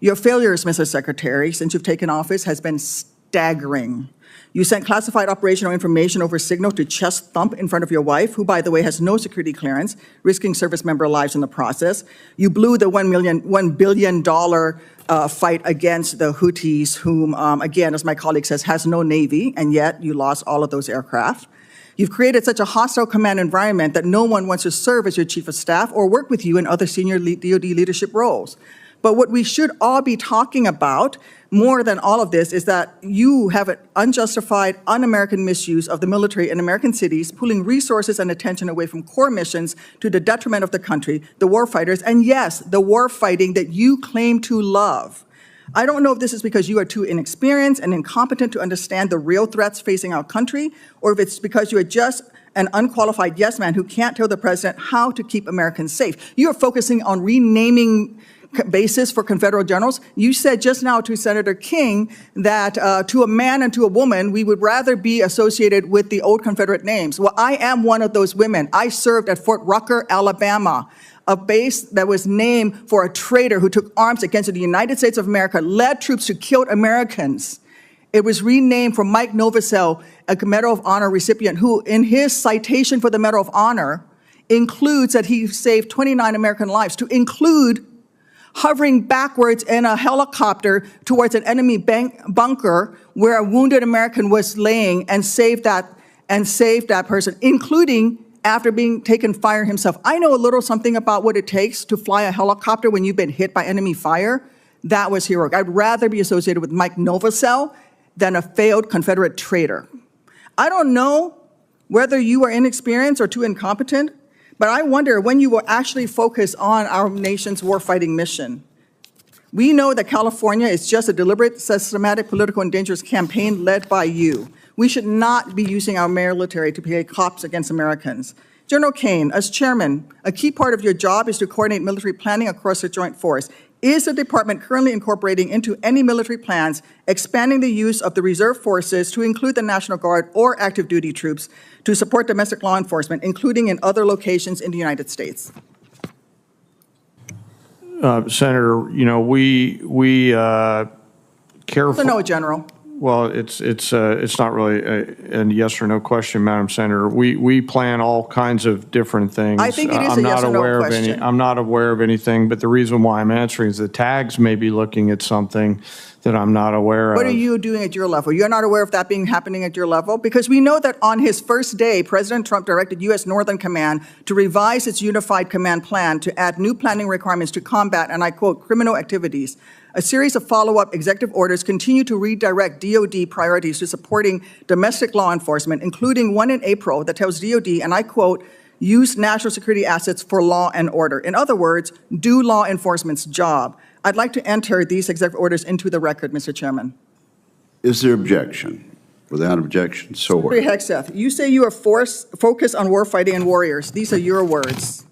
Your failures, Mr. Secretary, since you've taken office has been staggering. You sent classified operational information over Signal to chest thump in front of your wife, who, by the way, has no security clearance, risking service member lives in the process. You blew the $1 billion fight against the Houthis, whom, again, as my colleague says, has no Navy, and yet you lost all of those aircraft. You've created such a hostile command environment that no one wants to serve as your chief of staff or work with you in other senior DoD leadership roles. But what we should all be talking about more than all of this is that you have an unjustified, un-American misuse of the military in American cities, pulling resources and attention away from core missions to the detriment of the country, the war fighters, and yes, the war fighting that you claim to love. I don't know if this is because you are too inexperienced and incompetent to understand the real threats facing our country, or if it's because you are just an unqualified yes man who can't tell the president how to keep Americans safe. You are focusing on renaming basis for Confederate generals. You said just now to Senator King that to a man and to a woman, we would rather be associated with the old Confederate names. Well, I am one of those women. I served at Fort Rucker, Alabama, a base that was named for a traitor who took arms against the United States of America, led troops who killed Americans. It was renamed for Mike Novosel, a Medal of Honor recipient, who in his citation for the Medal of Honor includes that he saved 29 American lives, to include hovering backwards in a helicopter towards an enemy bunker where a wounded American was laying and saved that person, including after being taken fire himself. I know a little something about what it takes to fly a helicopter when you've been hit by enemy fire. That was heroic. I'd rather be associated with Mike Novosel than a failed Confederate traitor. I don't know whether you are inexperienced or too incompetent, but I wonder when you will actually focus on our nation's warfighting mission. We know that California is just a deliberate, systematic, political, and dangerous campaign led by you. We should not be using our military to play cops against Americans. General Kane, as chairman, a key part of your job is to coordinate military planning across the joint force. Is the department currently incorporating into any military plans expanding the use of the reserve forces to include the National Guard or active duty troops to support domestic law enforcement, including in other locations in the United States? Senator, you know, we carefully. No, General. Well, it's not really a yes or no question, Madam Senator. We plan all kinds of different things. I think it is a yes or no question. I'm not aware of anything, but the reason why I'm answering is the tags may be looking at something that I'm not aware of. What are you doing at your level? You're not aware of that happening at your level? Because we know that on his first day, President Trump directed U.S. Northern Command to revise its unified command plan to add new planning requirements to combat, and I quote, criminal activities. A series of follow-up executive orders continue to redirect DoD priorities to supporting domestic law enforcement, including one in April that tells DoD, and I quote, use national security assets for law and order. In other words, do law enforcement's job. I'd like to enter these executive orders into the record, Mr. Chairman. Is there objection? Without objection, so ordered. Secretary Hegseth, you say you are focused on warfighting and warriors. These are your words.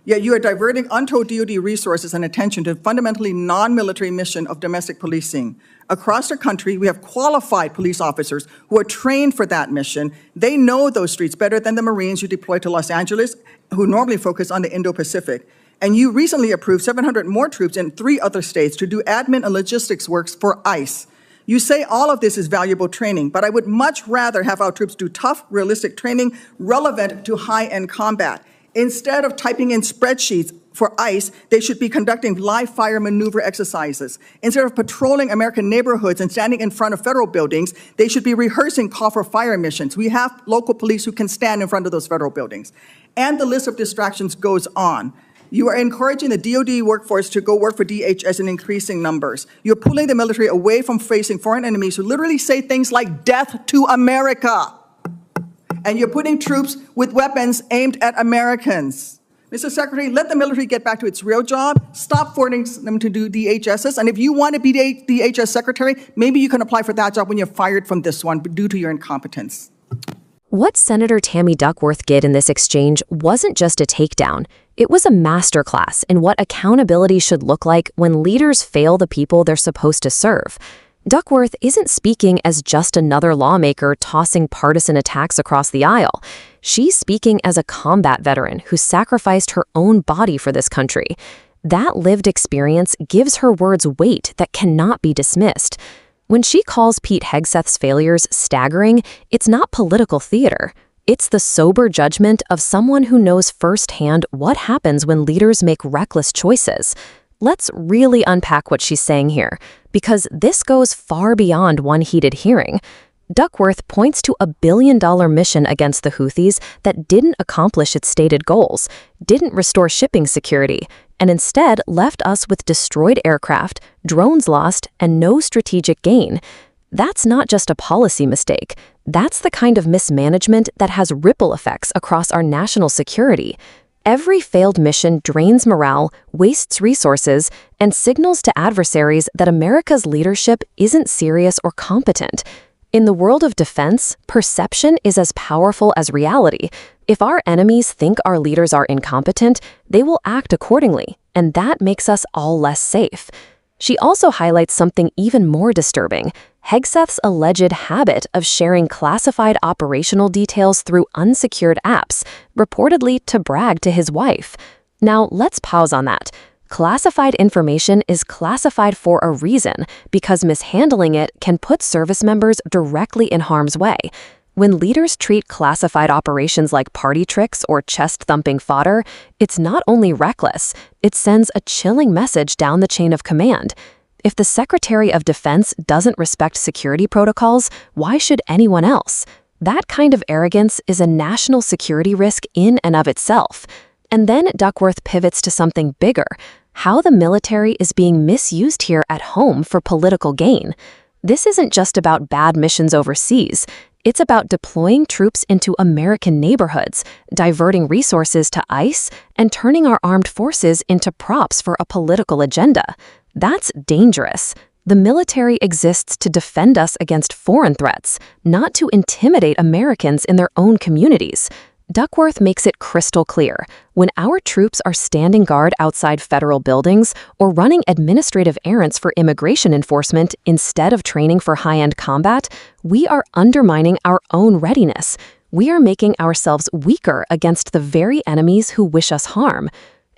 Yet you are diverting untold DoD resources and attention to fundamentally non-military mission of domestic policing. Across the country, we have qualified police officers who are trained for that mission. They know those streets better than the Marines you deploy to Los Angeles, who normally focus on the Indo-Pacific. And you recently approved 700 more troops in 3 other states to do admin and logistics works for ICE. You say all of this is valuable training, but I would much rather have our troops do tough, realistic training relevant to high-end combat. Instead of typing in spreadsheets for ICE, they should be conducting live fire maneuver exercises. Instead of patrolling American neighborhoods and standing in front of federal buildings, they should be rehearsing call for fire missions. We have local police who can stand in front of those federal buildings. And the list of distractions goes on. You are encouraging the DoD workforce to go work for DHS in increasing numbers. You're pulling the military away from facing foreign enemies who literally say things like death to America. And you're putting troops with weapons aimed at Americans. Mr. Secretary, let the military get back to its real job. Stop forcing them to do DHSs. And if you want to be DHS Secretary, maybe you can apply for that job when you're fired from this one due to your incompetence. What Senator Tammy Duckworth did in this exchange wasn't just a takedown. It was a masterclass in what accountability should look like when leaders fail the people they're supposed to serve. Duckworth isn't speaking as just another lawmaker tossing partisan attacks across the aisle. She's speaking as a combat veteran who sacrificed her own body for this country. That lived experience gives her words weight that cannot be dismissed. When she calls Pete Hegseth's failures staggering, it's not political theater. It's the sober judgment of someone who knows firsthand what happens when leaders make reckless choices. Let's really unpack what she's saying here, because this goes far beyond one heated hearing. Duckworth points to a billion-dollar mission against the Houthis that didn't accomplish its stated goals, didn't restore shipping security, and instead left us with destroyed aircraft, drones lost, and no strategic gain. That's not just a policy mistake. That's the kind of mismanagement that has ripple effects across our national security. Every failed mission drains morale, wastes resources, and signals to adversaries that America's leadership isn't serious or competent. In the world of defense, perception is as powerful as reality. If our enemies think our leaders are incompetent, they will act accordingly, and that makes us all less safe. She also highlights something even more disturbing: Hegseth's alleged habit of sharing classified operational details through unsecured apps, reportedly to brag to his wife. Now, let's pause on that. Classified information is classified for a reason, because mishandling it can put service members directly in harm's way. When leaders treat classified operations like party tricks or chest-thumping fodder, it's not only reckless, it sends a chilling message down the chain of command. If the Secretary of Defense doesn't respect security protocols, why should anyone else? That kind of arrogance is a national security risk in and of itself. And then Duckworth pivots to something bigger: how the military is being misused here at home for political gain. This isn't just about bad missions overseas. It's about deploying troops into American neighborhoods, diverting resources to ICE, and turning our armed forces into props for a political agenda. That's dangerous. The military exists to defend us against foreign threats, not to intimidate Americans in their own communities. Duckworth makes it crystal clear: when our troops are standing guard outside federal buildings or running administrative errands for immigration enforcement instead of training for high-end combat, we are undermining our own readiness. We are making ourselves weaker against the very enemies who wish us harm.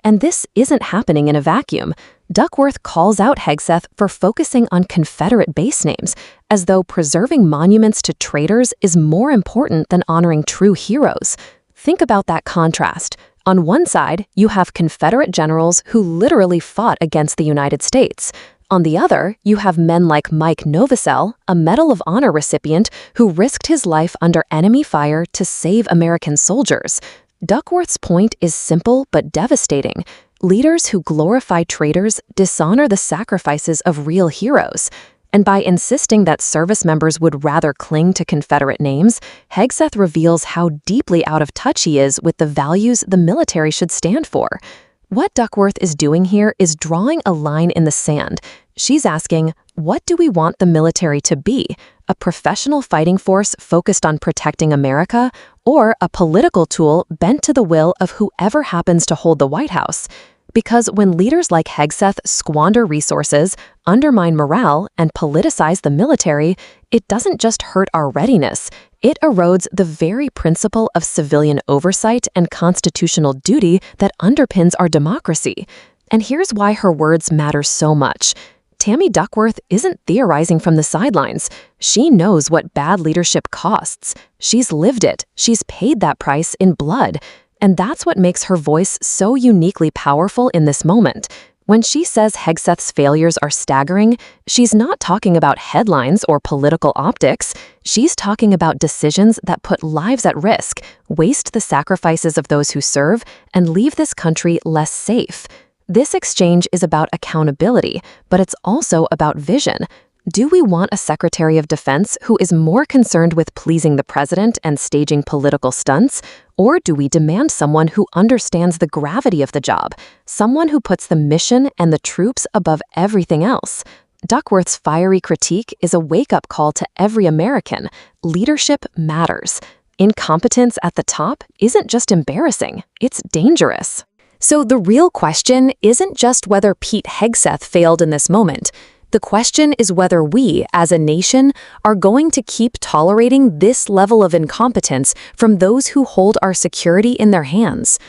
And this isn't happening in a vacuum. Duckworth calls out Hegseth for focusing on Confederate base names, as though preserving monuments to traitors is more important than honoring true heroes. Think about that contrast. On one side, you have Confederate generals who literally fought against the United States. On the other, you have men like Mike Novosel, a Medal of Honor recipient who risked his life under enemy fire to save American soldiers. Duckworth's point is simple but devastating. Leaders who glorify traitors dishonor the sacrifices of real heroes. And by insisting that service members would rather cling to Confederate names, Hegseth reveals how deeply out of touch he is with the values the military should stand for. What Duckworth is doing here is drawing a line in the sand. She's asking, what do we want the military to be? A professional fighting force focused on protecting America, or a political tool bent to the will of whoever happens to hold the White House? Because when leaders like Hegseth squander resources, undermine morale, and politicize the military, it doesn't just hurt our readiness. It erodes the very principle of civilian oversight and constitutional duty that underpins our democracy. And here's why her words matter so much. Tammy Duckworth isn't theorizing from the sidelines. She knows what bad leadership costs. She's lived it. She's paid that price in blood. And that's what makes her voice so uniquely powerful in this moment. When she says Hegseth's failures are staggering, she's not talking about headlines or political optics. She's talking about decisions that put lives at risk, waste the sacrifices of those who serve, and leave this country less safe. This exchange is about accountability, but it's also about vision. Do we want a Secretary of Defense who is more concerned with pleasing the president and staging political stunts? Or do we demand someone who understands the gravity of the job, someone who puts the mission and the troops above everything else? Duckworth's fiery critique is a wake-up call to every American. Leadership matters. Incompetence at the top isn't just embarrassing, it's dangerous. So the real question isn't just whether Pete Hegseth failed in this moment. The question is whether we, as a nation, are going to keep tolerating this level of incompetence from those who hold our security in their hands.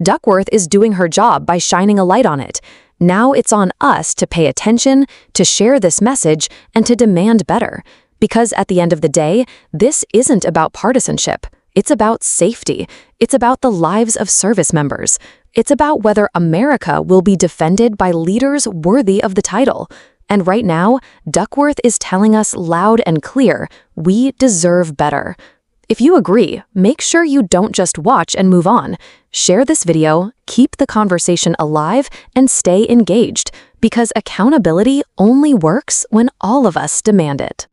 Duckworth is doing her job by shining a light on it. Now it's on us to pay attention, to share this message, and to demand better. Because at the end of the day, this isn't about partisanship. It's about safety. It's about the lives of service members. It's about whether America will be defended by leaders worthy of the title. And right now, Duckworth is telling us loud and clear, we deserve better. If you agree, make sure you don't just watch and move on. Share this video, keep the conversation alive, and stay engaged, because accountability only works when all of us demand it.